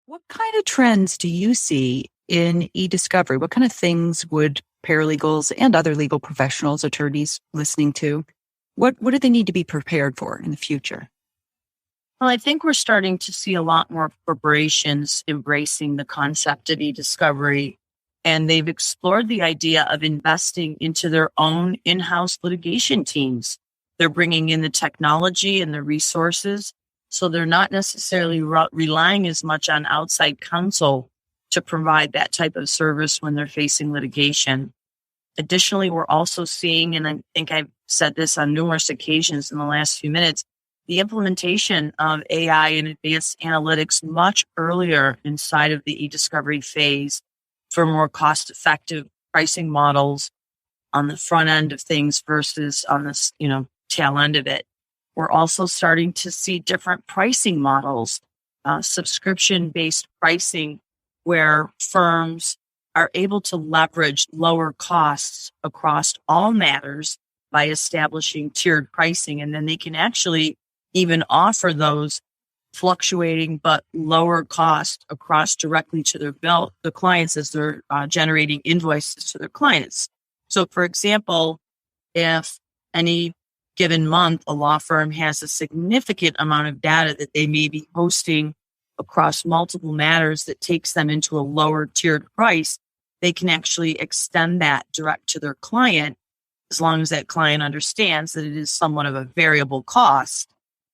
What kind of trends do you see in eDiscovery? What kind of things would paralegals and other legal professionals, attorneys listening to, what do they need to be prepared for in the future? Well, I think we're starting to see a lot more corporations embracing the concept of eDiscovery, and they've explored the idea of investing into their own in-house litigation teams. They're bringing in the technology and the resources, so they're not necessarily relying as much on outside counsel to provide that type of service when they're facing litigation. Additionally, we're also seeing, and I think I've said this on numerous occasions in the last few minutes, the implementation of AI and advanced analytics much earlier inside of the eDiscovery phase for more cost-effective pricing models on the front end of things versus on this, tail end of it. We're also starting to see different pricing models, subscription-based pricing, where firms are able to leverage lower costs across all matters by establishing tiered pricing. And then they can actually even offer those fluctuating but lower cost across directly to the clients as they're generating invoices to their clients. So, for example, if any given month a law firm has a significant amount of data that they may be hosting across multiple matters that takes them into a lower tiered price, they can actually extend that direct to their client as long as that client understands that it is somewhat of a variable cost.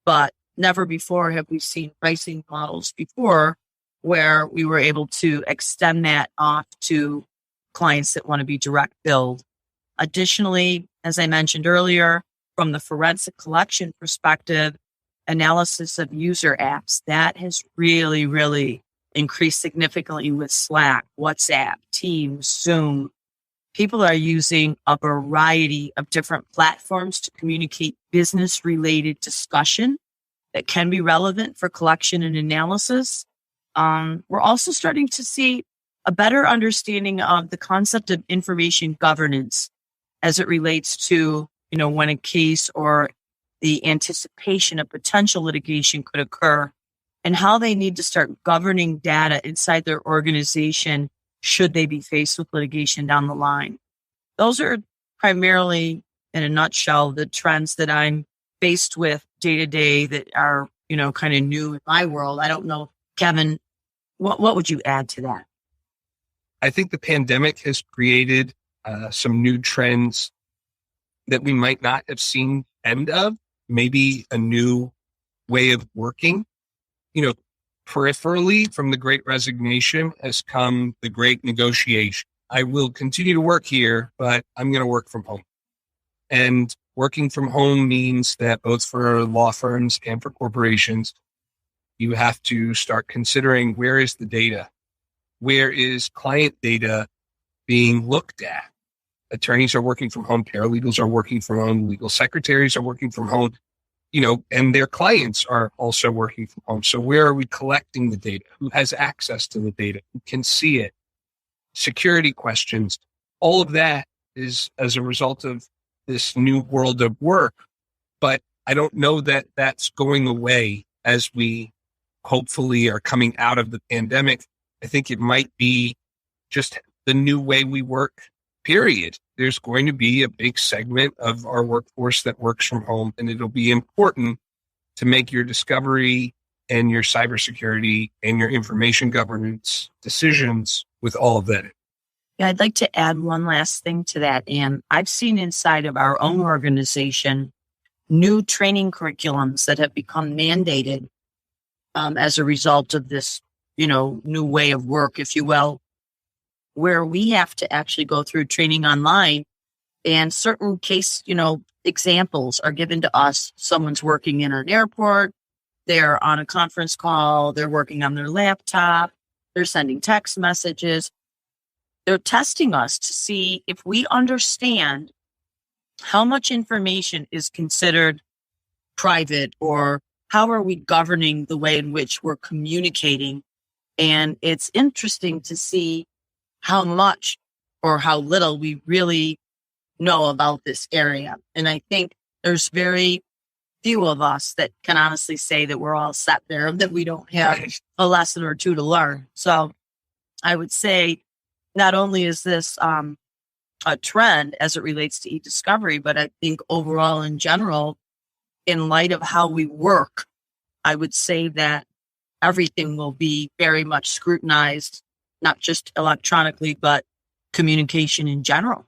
But never before have we seen pricing models before where we were able to extend that off to clients that want to be direct billed. Additionally, as I mentioned earlier, from the forensic collection perspective, analysis of user apps, that has really, really increased significantly with Slack, WhatsApp, Teams, Zoom. People are using a variety of different platforms to communicate business-related discussion that can be relevant for collection and analysis. We're also starting to see a better understanding of the concept of information governance as it relates to, when a case or the anticipation of potential litigation could occur and how they need to start governing data inside their organization should they be faced with litigation down the line. Those are primarily, in a nutshell, the trends that I'm faced with day to day that are, kind of new in my world. I don't know, Kevin, what would you add to that? I think the pandemic has created some new trends that we might not have seen end of, maybe a new way of working. Peripherally from the Great Resignation has come the Great Negotiation. I will continue to work here, but I'm going to work from home. And working from home means that both for law firms and for corporations, you have to start considering where is the data? Where is client data being looked at? Attorneys are working from home, paralegals are working from home, legal secretaries are working from home, and their clients are also working from home. So where are we collecting the data? Who has access to the data? Who can see it? Security questions. All of that is as a result of this new world of work. But I don't know that that's going away as we hopefully are coming out of the pandemic. I think it might be just the new way we work, period. There's going to be a big segment of our workforce that works from home, and it'll be important to make your discovery and your cybersecurity and your information governance decisions with all of that. Yeah, I'd like to add one last thing to that, Anne. I've seen inside of our own organization new training curriculums that have become mandated as a result of this, new way of work, if you will, where we have to actually go through training online and certain case, examples are given to us. Someone's working in an airport, they're on a conference call, they're working on their laptop, they're sending text messages. They're testing us to see if we understand how much information is considered private or how are we governing the way in which we're communicating. And it's interesting to see how much or how little we really know about this area. And I think there's very few of us that can honestly say that we're all set there, that we don't have a lesson or two to learn. So I would say not only is this a trend as it relates to eDiscovery, but I think overall in general, in light of how we work, I would say that everything will be very much scrutinized, not just electronically, but communication in general.